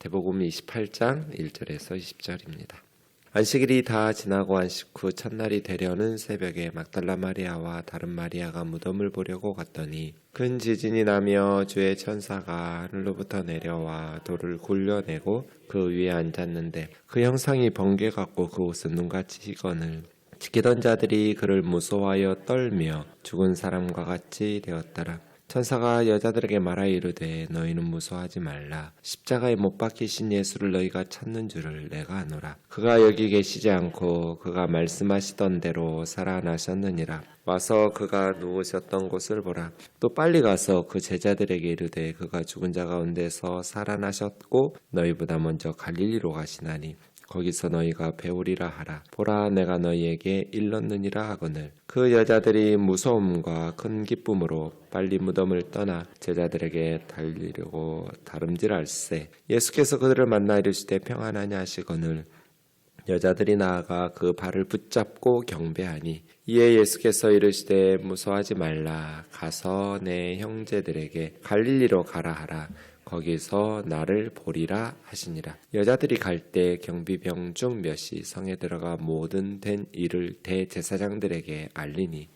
마태복음 28장 1절에서 20절입니다. 안식일이 다 지나고 안식 후 첫날이 되려는 새벽에 막달라 마리아와 다른 마리아가 무덤을 보려고 갔더니 큰 지진이 나며 주의 천사가 하늘로부터 내려와 돌을 굴려내고 그 위에 앉았는데 그 형상이 번개 같고 그 옷은 눈같이 희건을 지키던 자들이 그를 무서워하여 떨며 죽은 사람과 같이 되었더라. 천사가 여자들에게 말하여 이르되 너희는 무서워하지 말라. 십자가에 못 박히신 예수를 너희가 찾는 줄을 내가 아노라. 그가 여기 계시지 않고 그가 말씀하시던 대로 살아나셨느니라. 와서 그가 누우셨던 곳을 보라. 또 빨리 가서 그 제자들에게 이르되 그가 죽은 자 가운데서 살아나셨고 너희보다 먼저 갈릴리로 가시나니 거기서 너희가 배우리라 하라. 보라 내가 너희에게 일렀느니라 하거늘. 그 여자들이 무서움과 큰 기쁨으로 빨리 무덤을 떠나 제자들에게 달리려고 다름질할세. 예수께서 그들을 만나 이르시되 평안하냐 하시거늘 여자들이 나아가 그 발을 붙잡고 경배하니 이에 예수께서 이르시되 무서워하지 말라. 가서 내 형제들에게 갈릴리로 가라 하라. 거기서 나를 보리라 하시니라. 여자들이 갈 때 경비병 중 몇이 성에 들어가 모든 된 일을 대제사장들에게 알리니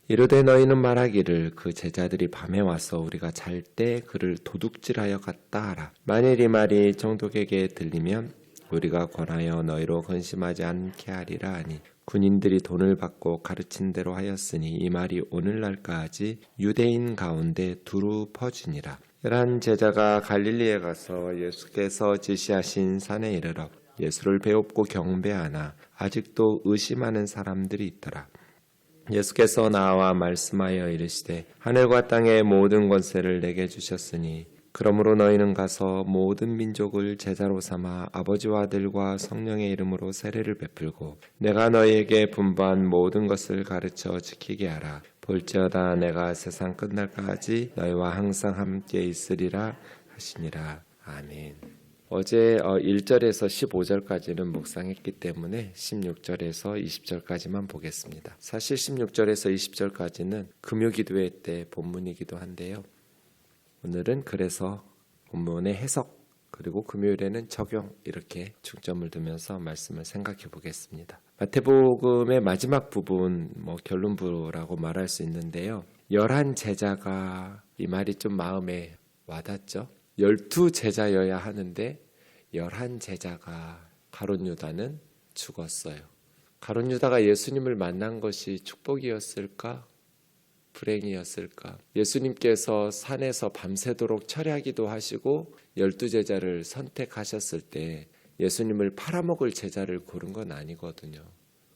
이르되 너희는 말하기를 그 제자들이 밤에 와서 우리가 잘 때 그를 도둑질하여 갔다 하라. 만일 이 말이 총독에게 들리면 우리가 권하여 너희로 근심하지 않게 하리라 하니 군인들이 돈을 받고 가르친 대로 하였으니 이 말이 오늘날까지 유대인 가운데 두루 퍼지니라. 11 제자가 갈릴리에 가서 예수께서 지시하신 산에 이르러 예수를 배웁고 경배하나 아직도 의심하는 사람들이 있더라. 예수께서 나와 말씀하여 이르시되 하늘과 땅의 모든 권세를 내게 주셨으니 그러므로 너희는 가서 모든 민족을 제자로 삼아 아버지와 아들과 성령의 이름으로 세례를 베풀고 내가 너희에게 분부한 모든 것을 가르쳐 지키게 하라. 볼지어다 내가 세상 끝날까지 너희와 항상 함께 있으리라 하시니라. 아멘. 어제 1절에서 15절까지는 묵상했기 때문에 16절에서 20절까지만 보겠습니다. 사실 16절에서 20절까지는 금요기도회 때 본문이기도 한데요. 오늘은 그래서 본문의 해석 그리고 금요일에는 적용 이렇게 중점을 두면서 말씀을 생각해 보겠습니다. 마태복음의 마지막 부분 결론부라고 말할 수 있는데요. 11 제자가 이 말이 좀 마음에 와닿죠. 12 제자여야 하는데 11 제자가 가룟 유다는 죽었어요. 가룟 유다가 예수님을 만난 것이 축복이었을까? 불행이었을까? 예수님께서 산에서 밤새도록 철야기도 하시고 12 제자를 선택하셨을 때 예수님을 팔아먹을 제자를 고른 건 아니거든요.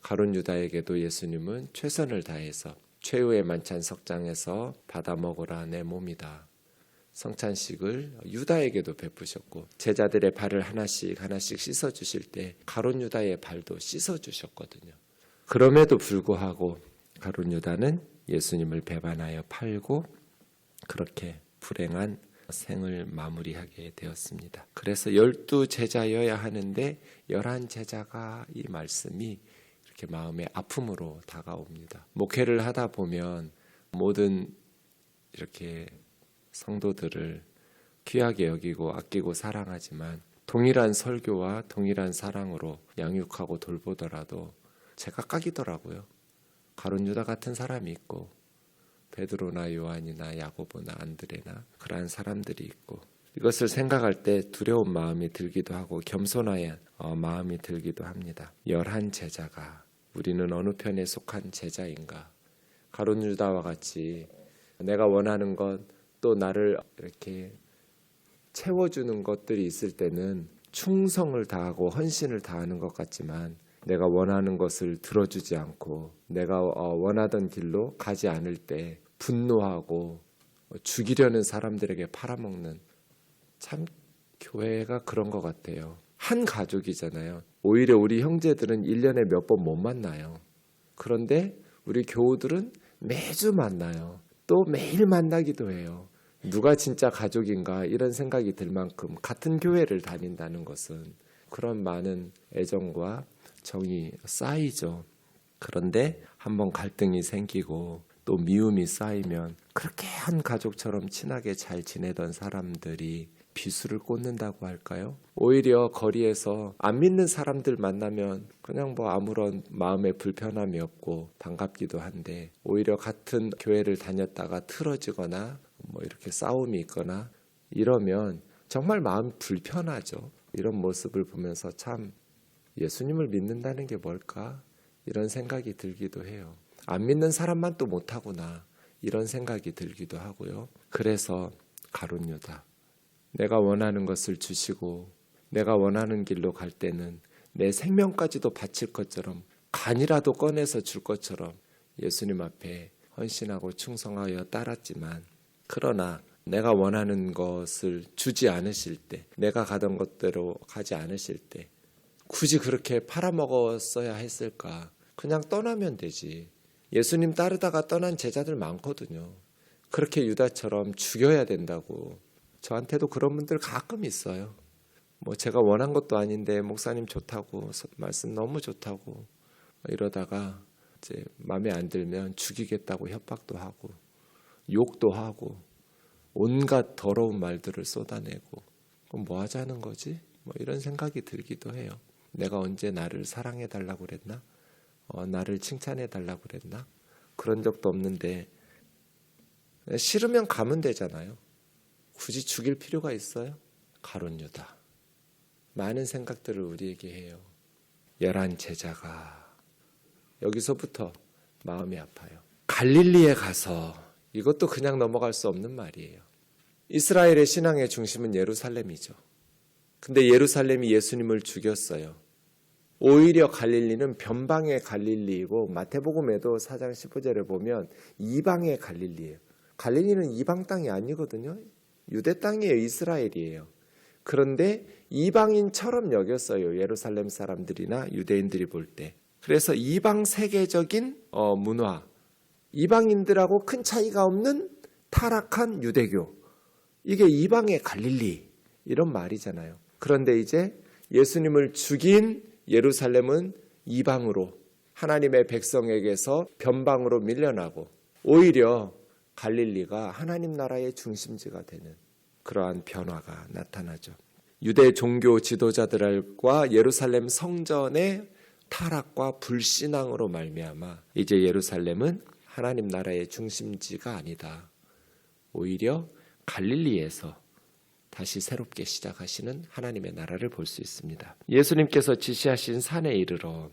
가룟 유다에게도 예수님은 최선을 다해서 최후의 만찬 석장에서 받아 먹으라 내 몸이다. 성찬식을 유다에게도 베푸셨고 제자들의 발을 하나씩 씻어주실 때 가룟 유다의 발도 씻어주셨거든요. 그럼에도 불구하고 가룟 유다는 예수님을 배반하여 팔고 그렇게 불행한 생을 마무리하게 되었습니다. 그래서 12 제자여야 하는데 11 제자가 이 말씀이 이렇게 마음의 아픔으로 다가옵니다. 목회를 하다 보면 모든 이렇게 성도들을 귀하게 여기고 아끼고 사랑하지만 동일한 설교와 동일한 사랑으로 양육하고 돌보더라도 제각각이더라고요. 가룟 유다 같은 사람이 있고 베드로나 요한이나 야고보나 안드레나 그러한 사람들이 있고 이것을 생각할 때 두려운 마음이 들기도 하고 겸손한 마음이 들기도 합니다. 11 제자가 우리는 어느 편에 속한 제자인가? 가룟 유다와 같이 내가 원하는 것 또 나를 이렇게 채워주는 것들이 있을 때는 충성을 다하고 헌신을 다하는 것 같지만 내가 원하는 것을 들어주지 않고 내가 원하던 길로 가지 않을 때 분노하고 죽이려는 사람들에게 팔아먹는 참 교회가 그런 것 같아요. 한 가족이잖아요. 오히려 우리 형제들은 1년에 몇 번 못 만나요. 그런데 우리 교우들은 매주 만나요. 또 매일 만나기도 해요. 누가 진짜 가족인가 이런 생각이 들 만큼 같은 교회를 다닌다는 것은 그런 많은 애정과 정이 쌓이죠. 그런데 한번 갈등이 생기고 또 미움이 쌓이면 그렇게 한 가족처럼 친하게 잘 지내던 사람들이 비수를 꽂는다고 할까요? 오히려 거리에서 안 믿는 사람들 만나면 그냥 뭐 아무런 마음의 불편함이 없고 반갑기도 한데, 오히려 같은 교회를 다녔다가 틀어지거나 뭐 이렇게 싸움이 있거나 이러면 정말 마음이 불편하죠. 이런 모습을 보면서 참 예수님을 믿는다는 게 뭘까? 이런 생각이 들기도 해요. 안 믿는 사람만 또 못하구나, 이런 생각이 들기도 하고요. 그래서 가룟 유다, 내가 원하는 것을 주시고 내가 원하는 길로 갈 때는 내 생명까지도 바칠 것처럼, 간이라도 꺼내서 줄 것처럼 예수님 앞에 헌신하고 충성하여 따랐지만, 그러나 내가 원하는 것을 주지 않으실 때, 내가 가던 것대로 가지 않으실 때 굳이 그렇게 팔아먹었어야 했을까? 그냥 떠나면 되지. 예수님 따르다가 떠난 제자들 많거든요. 그렇게 유다처럼 죽여야 된다고. 저한테도 그런 분들 가끔 있어요. 뭐 제가 원한 것도 아닌데 목사님 좋다고, 말씀 너무 좋다고 이러다가 이제 마음에 안 들면 죽이겠다고 협박도 하고 욕도 하고 온갖 더러운 말들을 쏟아내고, 그럼 뭐 하자는 거지? 뭐 이런 생각이 들기도 해요. 내가 언제 나를 사랑해 달라고 그랬나? 나를 칭찬해 달라고 그랬나? 그런 적도 없는데 싫으면 가면 되잖아요. 굳이 죽일 필요가 있어요? 가룟 유다, 많은 생각들을 우리에게 해요. 11 제자가 여기서부터 마음이 아파요. 갈릴리에 가서, 이것도 그냥 넘어갈 수 없는 말이에요. 이스라엘의 신앙의 중심은 예루살렘이죠. 근데 예루살렘이 예수님을 죽였어요. 오히려 갈릴리는 변방의 갈릴리이고, 마태복음에도 4장 15절에 보면 이방의 갈릴리예요. 갈릴리는 이방 땅이 아니거든요. 유대 땅이에요. 이스라엘이에요. 그런데 이방인처럼 여겼어요. 예루살렘 사람들이나 유대인들이 볼 때. 그래서 이방 세계적인 문화, 이방인들하고 큰 차이가 없는 타락한 유대교, 이게 이방의 갈릴리, 이런 말이잖아요. 그런데 이제 예수님을 죽인 예루살렘은 이방으로, 하나님의 백성에게서 변방으로 밀려나고, 오히려 갈릴리가 하나님 나라의 중심지가 되는 그러한 변화가 나타나죠. 유대 종교 지도자들과 예루살렘 성전의 타락과 불신앙으로 말미암아 이제 예루살렘은 하나님 나라의 중심지가 아니다. 오히려 갈릴리에서 다시 새롭게 시작하시는 하나님의 나라를 볼 수 있습니다. 예수님께서 지시하신 산에 이르러,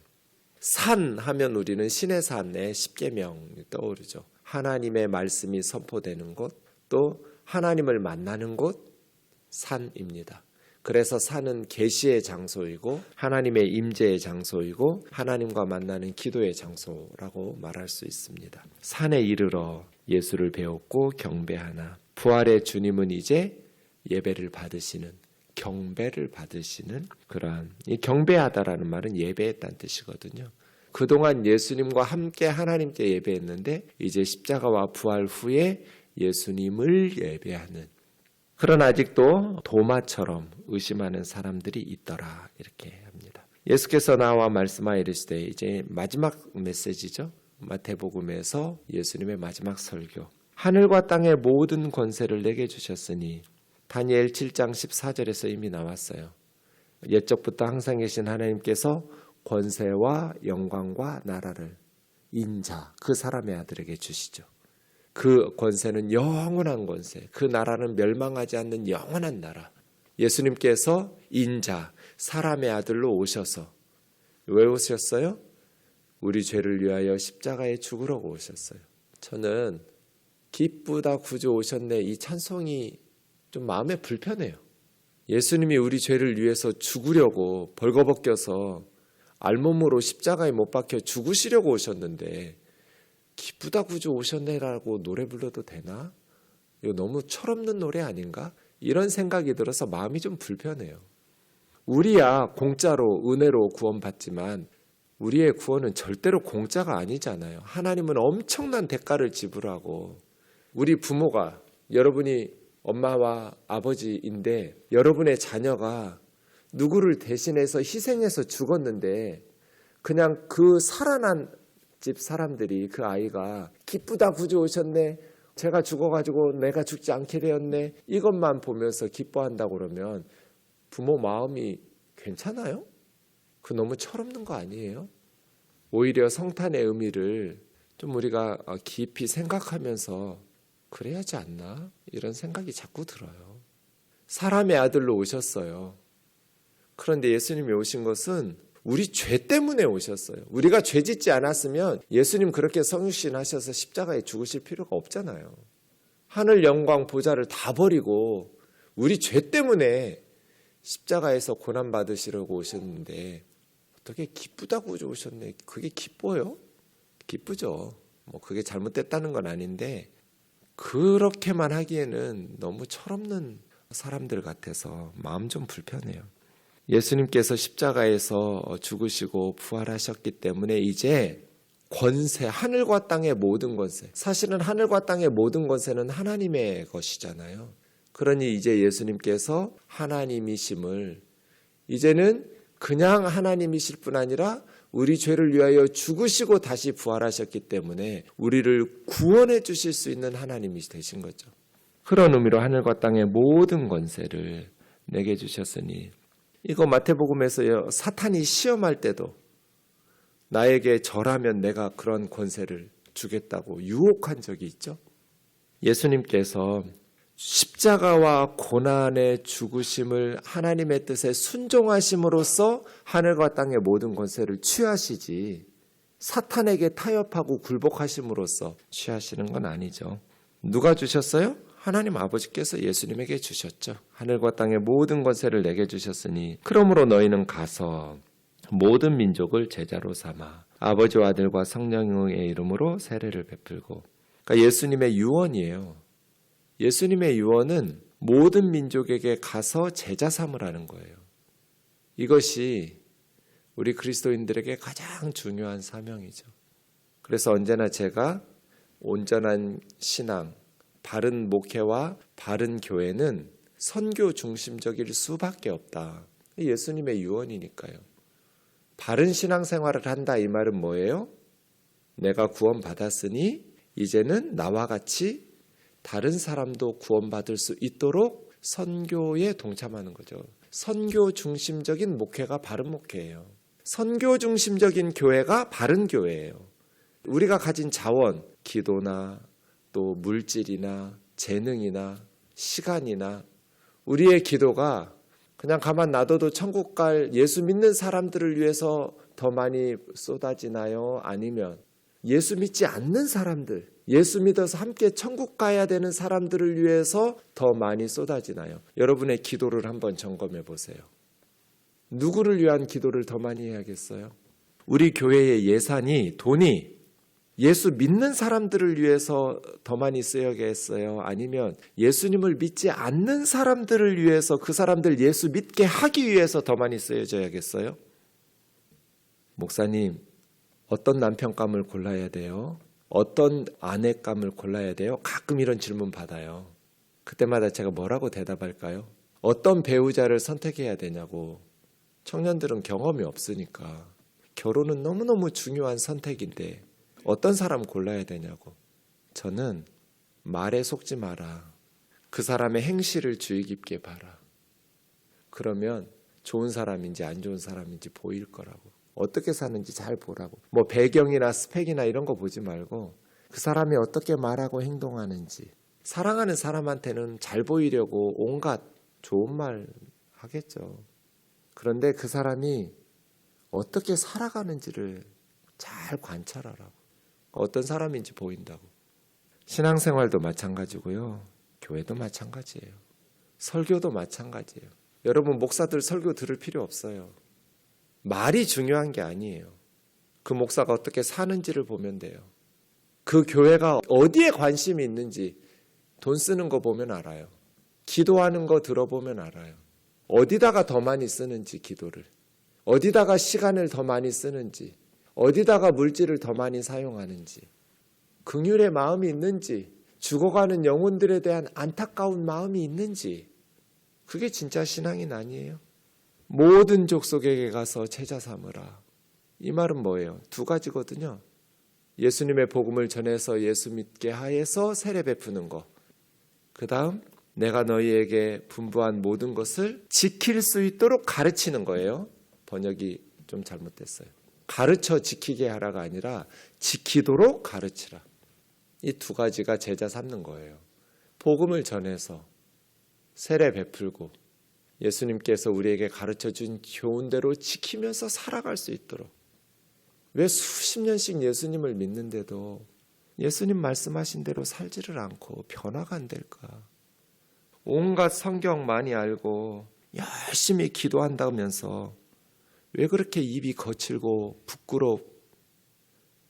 산 하면 우리는 신의 산의 십계명이 떠오르죠. 하나님의 말씀이 선포되는 곳, 또 하나님을 만나는 곳, 산입니다. 그래서 산은 계시의 장소이고 하나님의 임재의 장소이고 하나님과 만나는 기도의 장소라고 말할 수 있습니다. 산에 이르러 예수를 배웠고 경배하나, 부활의 주님은 이제 예배를 받으시는, 경배를 받으시는 그러한, 이 경배하다라는 말은 예배했다는 뜻이거든요. 그동안 예수님과 함께 하나님께 예배했는데 이제 십자가와 부활 후에 예수님을 예배하는, 그러나 아직도 도마처럼 의심하는 사람들이 있더라, 이렇게 합니다. 예수께서 나와 말씀하여 이르시되, 이제 마지막 메시지죠. 마태복음에서 예수님의 마지막 설교. 하늘과 땅의 모든 권세를 내게 주셨으니, 다니엘 7장 14절에서 이미 나왔어요. 옛적부터 항상 계신 하나님께서 권세와 영광과 나라를 인자, 그 사람의 아들에게 주시죠. 그 권세는 영원한 권세, 그 나라는 멸망하지 않는 영원한 나라. 예수님께서 인자, 사람의 아들로 오셔서, 왜 오셨어요? 우리 죄를 위하여 십자가에 죽으려고 오셨어요. 저는 기쁘다 구주 오셨네, 이 찬송이 좀 마음에 불편해요. 예수님이 우리 죄를 위해서 죽으려고 벌거벗겨서 알몸으로 십자가에 못 박혀 죽으시려고 오셨는데 기쁘다 구주 오셨네라고 노래 불러도 되나? 이거 너무 철없는 노래 아닌가? 이런 생각이 들어서 마음이 좀 불편해요. 우리야 공짜로 은혜로 구원받지만 우리의 구원은 절대로 공짜가 아니잖아요. 하나님은 엄청난 대가를 지불하고, 우리 부모가, 여러분이 엄마와 아버지인데 여러분의 자녀가 누구를 대신해서 희생해서 죽었는데 그냥 그 살아난 집 사람들이 그 아이가 기쁘다 구주 오셨네, 제가 죽어가지고 내가 죽지 않게 되었네, 이것만 보면서 기뻐한다고 그러면 부모 마음이 괜찮아요? 그 너무 철없는 거 아니에요? 오히려 성탄의 의미를 좀 우리가 깊이 생각하면서 그래야지 않나? 이런 생각이 자꾸 들어요. 사람의 아들로 오셨어요. 그런데 예수님이 오신 것은 우리 죄 때문에 오셨어요. 우리가 죄 짓지 않았으면 예수님 그렇게 성육신하셔서 십자가에 죽으실 필요가 없잖아요. 하늘 영광 보좌를 다 버리고 우리 죄 때문에 십자가에서 고난 받으시려고 오셨는데 어떻게 기쁘다고 오셨네. 그게 기뻐요? 기쁘죠. 뭐 그게 잘못됐다는 건 아닌데 그렇게만 하기에는 너무 철없는 사람들 같아서 마음 좀 불편해요. 예수님께서 십자가에서 죽으시고 부활하셨기 때문에 이제 권세, 하늘과 땅의 모든 권세, 사실은 하늘과 땅의 모든 권세는 하나님의 것이잖아요. 그러니 이제 예수님께서 하나님이심을 이제는 그냥 하나님이실 뿐 아니라 우리 죄를 위하여 죽으시고 다시 부활하셨기 때문에 우리를 구원해 주실 수 있는 하나님이 되신 거죠. 그런 의미로 하늘과 땅의 모든 권세를 내게 주셨으니, 이거 마태복음에서 사탄이 시험할 때도 나에게 절하면 내가 그런 권세를 주겠다고 유혹한 적이 있죠. 예수님께서 십자가와 고난의 죽으심을 하나님의 뜻에 순종하심으로써 하늘과 땅의 모든 권세를 취하시지 사탄에게 타협하고 굴복하심으로써 취하시는 건 아니죠. 누가 주셨어요? 하나님 아버지께서 예수님에게 주셨죠. 하늘과 땅의 모든 권세를 내게 주셨으니 그러므로 너희는 가서 모든 민족을 제자로 삼아 아버지와 아들과 성령의 이름으로 세례를 베풀고, 그러니까 예수님의 유언이에요. 예수님의 유언은 모든 민족에게 가서 제자 삼으라는 거예요. 이것이 우리 그리스도인들에게 가장 중요한 사명이죠. 그래서 언제나 제가 온전한 신앙, 바른 목회와 바른 교회는 선교 중심적일 수밖에 없다. 예수님의 유언이니까요. 바른 신앙생활을 한다 이 말은 뭐예요? 내가 구원받았으니 이제는 나와 같이 다른 사람도 구원받을 수 있도록 선교에 동참하는 거죠. 선교 중심적인 목회가 바른 목회예요. 선교 중심적인 교회가 바른 교회예요. 우리가 가진 자원, 기도나 또 물질이나 재능이나 시간이나 우리의 기도가 그냥 가만 놔둬도 천국 갈 예수 믿는 사람들을 위해서 더 많이 쏟아지나요? 아니면 예수 믿지 않는 사람들, 예수 믿어서 함께 천국 가야 되는 사람들을 위해서 더 많이 쏟아지나요? 여러분의 기도를 한번 점검해 보세요. 누구를 위한 기도를 더 많이 해야겠어요? 우리 교회의 예산이, 돈이 예수 믿는 사람들을 위해서 더 많이 쓰여야겠어요? 아니면 예수님을 믿지 않는 사람들을 위해서 그 사람들 예수 믿게 하기 위해서 더 많이 쓰여져야겠어요? 목사님, 어떤 남편감을 골라야 돼요? 어떤 아내감을 골라야 돼요? 가끔 이런 질문 받아요. 그때마다 제가 뭐라고 대답할까요? 어떤 배우자를 선택해야 되냐고. 청년들은 경험이 없으니까 결혼은 너무너무 중요한 선택인데 어떤 사람 골라야 되냐고. 저는 말에 속지 마라. 그 사람의 행실을 주의 깊게 봐라. 그러면 좋은 사람인지 안 좋은 사람인지 보일 거라고. 어떻게 사는지 잘 보라고. 뭐 배경이나 스펙이나 이런 거 보지 말고 그 사람이 어떻게 말하고 행동하는지. 사랑하는 사람한테는 잘 보이려고 온갖 좋은 말 하겠죠. 그런데 그 사람이 어떻게 살아가는지를 잘 관찰하라고. 어떤 사람인지 보인다고. 신앙생활도 마찬가지고요. 교회도 마찬가지예요. 설교도 마찬가지예요. 여러분 목사들 설교 들을 필요 없어요. 말이 중요한 게 아니에요. 그 목사가 어떻게 사는지를 보면 돼요. 그 교회가 어디에 관심이 있는지 돈 쓰는 거 보면 알아요. 기도하는 거 들어보면 알아요. 어디다가 더 많이 쓰는지 기도를. 어디다가 시간을 더 많이 쓰는지. 어디다가 물질을 더 많이 사용하는지, 긍휼의 마음이 있는지, 죽어가는 영혼들에 대한 안타까운 마음이 있는지, 그게 진짜 신앙인 아니에요? 모든 족속에게 가서 제자 삼으라. 이 말은 뭐예요? 두 가지거든요. 예수님의 복음을 전해서 예수 믿게 하여서 세례 베푸는 거. 그 다음 내가 너희에게 분부한 모든 것을 지킬 수 있도록 가르치는 거예요. 번역이 좀 잘못됐어요. 가르쳐 지키게 하라가 아니라 지키도록 가르치라. 이 두 가지가 제자 삼는 거예요. 복음을 전해서 세례 베풀고 예수님께서 우리에게 가르쳐준 교훈대로 지키면서 살아갈 수 있도록. 왜 수십 년씩 예수님을 믿는데도 예수님 말씀하신 대로 살지를 않고 변화가 안 될까? 온갖 성경 많이 알고 열심히 기도한다면서 왜 그렇게 입이 거칠고 부끄럽고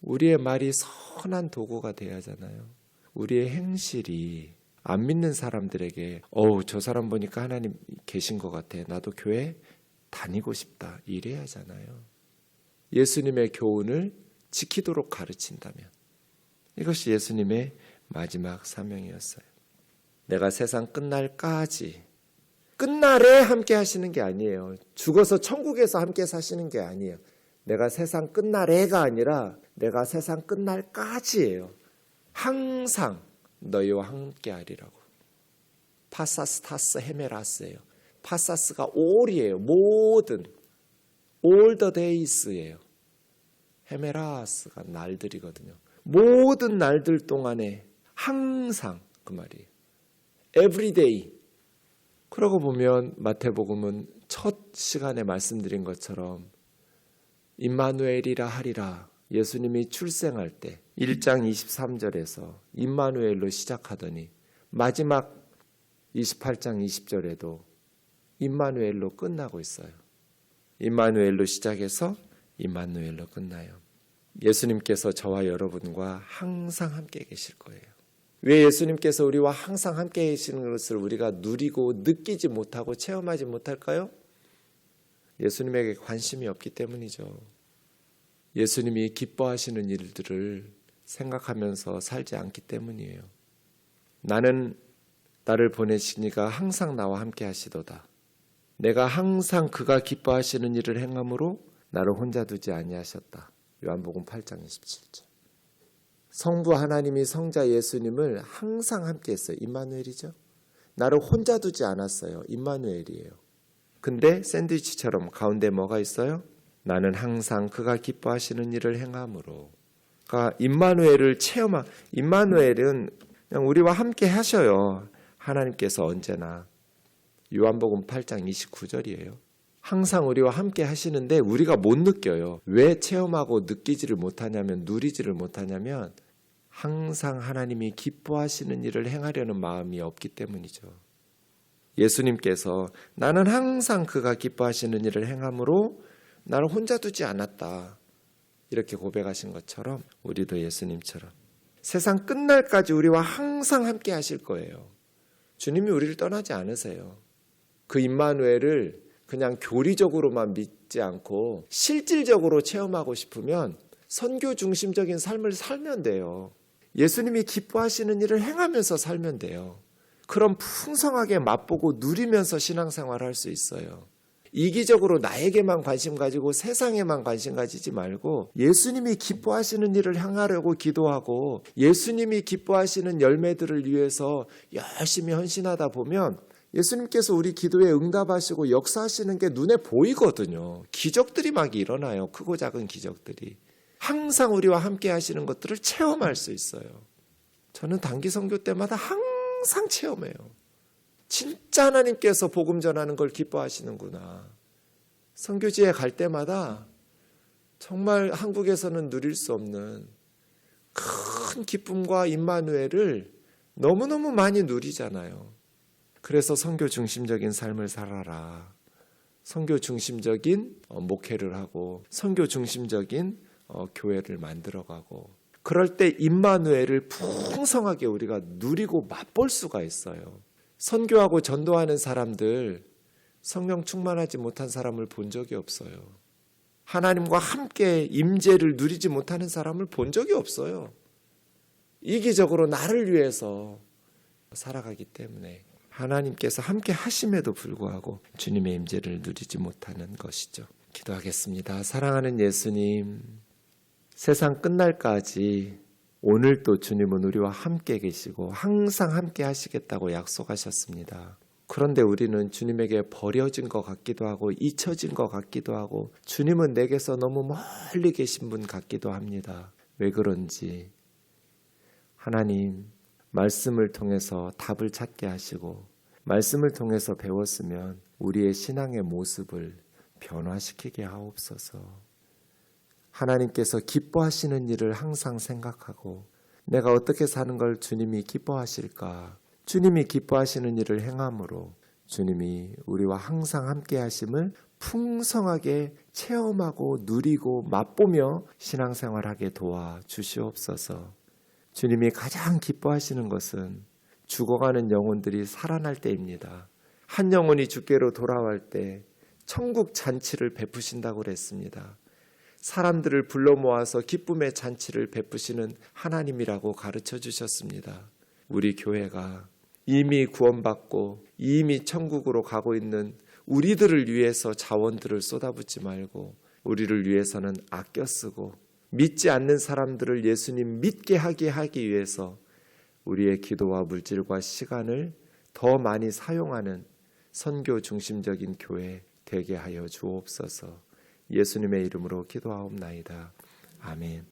우리의 말이 선한 도구가 돼야 하잖아요. 우리의 행실이 안 믿는 사람들에게 저 사람 보니까 하나님 계신 것 같아. 나도 교회 다니고 싶다. 이래야 하잖아요. 예수님의 교훈을 지키도록 가르친다면 이것이 예수님의 마지막 사명이었어요. 내가 세상 끝날까지 끝날에 함께 하시는 게 아니에요. 죽어서 천국에서 함께 사시는 게 아니에요. 내가 세상 끝날에가 아니라 내가 세상 끝날까지예요. 항상 너희와 함께 하리라고. 파사스타스 헤메라스예요. 파사스가 올이에요. 모든 all the days예요. 헤메라스가 날들이거든요. 모든 날들 동안에 항상 그 말이에요. every day. 그러고 보면 마태복음은 첫 시간에 말씀드린 것처럼 임마누엘이라 하리라. 예수님이 출생할 때 1장 23절에서 임마누엘로 시작하더니 마지막 28장 20절에도 임마누엘로 끝나고 있어요. 임마누엘로 시작해서 임마누엘로 끝나요. 예수님께서 저와 여러분과 항상 함께 계실 거예요. 왜 예수님께서 우리와 항상 함께 계시는 것을 우리가 누리고 느끼지 못하고 체험하지 못할까요? 예수님에게 관심이 없기 때문이죠. 예수님이 기뻐하시는 일들을 생각하면서 살지 않기 때문이에요. 나는 나를 보내시니가 항상 나와 함께 하시도다. 내가 항상 그가 기뻐하시는 일을 행함으로 나를 혼자 두지 아니하셨다. 요한복음 8장 27절. 성부 하나님이 성자 예수님을 항상 함께 했어요. 임마누엘이죠. 나를 혼자 두지 않았어요. 임마누엘이에요. 근데 샌드위치처럼 가운데 뭐가 있어요? 나는 항상 그가 기뻐하시는 일을 행함으로. 그러니까 임마누엘을 임마누엘은 그냥 우리와 함께 하셔요. 하나님께서 언제나. 요한복음 8장 29절이에요. 항상 우리와 함께 하시는데 우리가 못 느껴요. 왜 체험하고 느끼지를 못하냐면, 누리지를 못하냐면 항상 하나님이 기뻐하시는 일을 행하려는 마음이 없기 때문이죠. 예수님께서 나는 항상 그가 기뻐하시는 일을 행함으로 나를 혼자 두지 않았다. 이렇게 고백하신 것처럼 우리도 예수님처럼 세상 끝날까지 우리와 항상 함께 하실 거예요. 주님이 우리를 떠나지 않으세요. 그 임마누엘을 그냥 교리적으로만 믿지 않고 실질적으로 체험하고 싶으면 선교 중심적인 삶을 살면 돼요. 예수님이 기뻐하시는 일을 행하면서 살면 돼요. 그럼 풍성하게 맛보고 누리면서 신앙생활을 할 수 있어요. 이기적으로 나에게만 관심 가지고 세상에만 관심 가지지 말고 예수님이 기뻐하시는 일을 향하려고 기도하고 예수님이 기뻐하시는 열매들을 위해서 열심히 헌신하다 보면 예수님께서 우리 기도에 응답하시고 역사하시는 게 눈에 보이거든요. 기적들이 막 일어나요. 크고 작은 기적들이. 항상 우리와 함께 하시는 것들을 체험할 수 있어요. 저는 단기 선교 때마다 항상 체험해요. 진짜 하나님께서 복음 전하는 걸 기뻐하시는구나. 선교지에 갈 때마다 정말 한국에서는 누릴 수 없는 큰 기쁨과 임마누엘을 너무너무 많이 누리잖아요. 그래서 선교 중심적인 삶을 살아라. 선교 중심적인 목회를 하고 선교 중심적인 교회를 만들어가고 그럴 때 임마누엘을 풍성하게 우리가 누리고 맛볼 수가 있어요. 선교하고 전도하는 사람들, 성령 충만하지 못한 사람을 본 적이 없어요. 하나님과 함께 임재를 누리지 못하는 사람을 본 적이 없어요. 이기적으로 나를 위해서 살아가기 때문에 하나님께서 함께 하심에도 불구하고 주님의 임재를 누리지 못하는 것이죠. 기도하겠습니다. 사랑하는 예수님, 세상 끝날까지 오늘도 주님은 우리와 함께 계시고 항상 함께 하시겠다고 약속하셨습니다. 그런데 우리는 주님에게 버려진 것 같기도 하고 잊혀진 것 같기도 하고 주님은 내게서 너무 멀리 계신 분 같기도 합니다. 왜 그런지 하나님 말씀을 통해서 답을 찾게 하시고 말씀을 통해서 배웠으면 우리의 신앙의 모습을 변화시키게 하옵소서. 하나님께서 기뻐하시는 일을 항상 생각하고 내가 어떻게 사는 걸 주님이 기뻐하실까? 주님이 기뻐하시는 일을 행함으로 주님이 우리와 항상 함께 하심을 풍성하게 체험하고 누리고 맛보며 신앙생활하게 도와 주시옵소서. 주님이 가장 기뻐하시는 것은 죽어가는 영혼들이 살아날 때입니다. 한 영혼이 주께로 돌아올 때 천국 잔치를 베푸신다고 그랬습니다. 사람들을 불러 모아서 기쁨의 잔치를 베푸시는 하나님이라고 가르쳐 주셨습니다. 우리 교회가 이미 구원받고 이미 천국으로 가고 있는 우리들을 위해서 자원들을 쏟아붓지 말고 우리를 위해서는 아껴 쓰고 믿지 않는 사람들을 예수님 믿게 하기 위해서 우리의 기도와 물질과 시간을 더 많이 사용하는 선교 중심적인 교회 되게 하여 주옵소서. 예수님의 이름으로 기도하옵나이다. 아멘.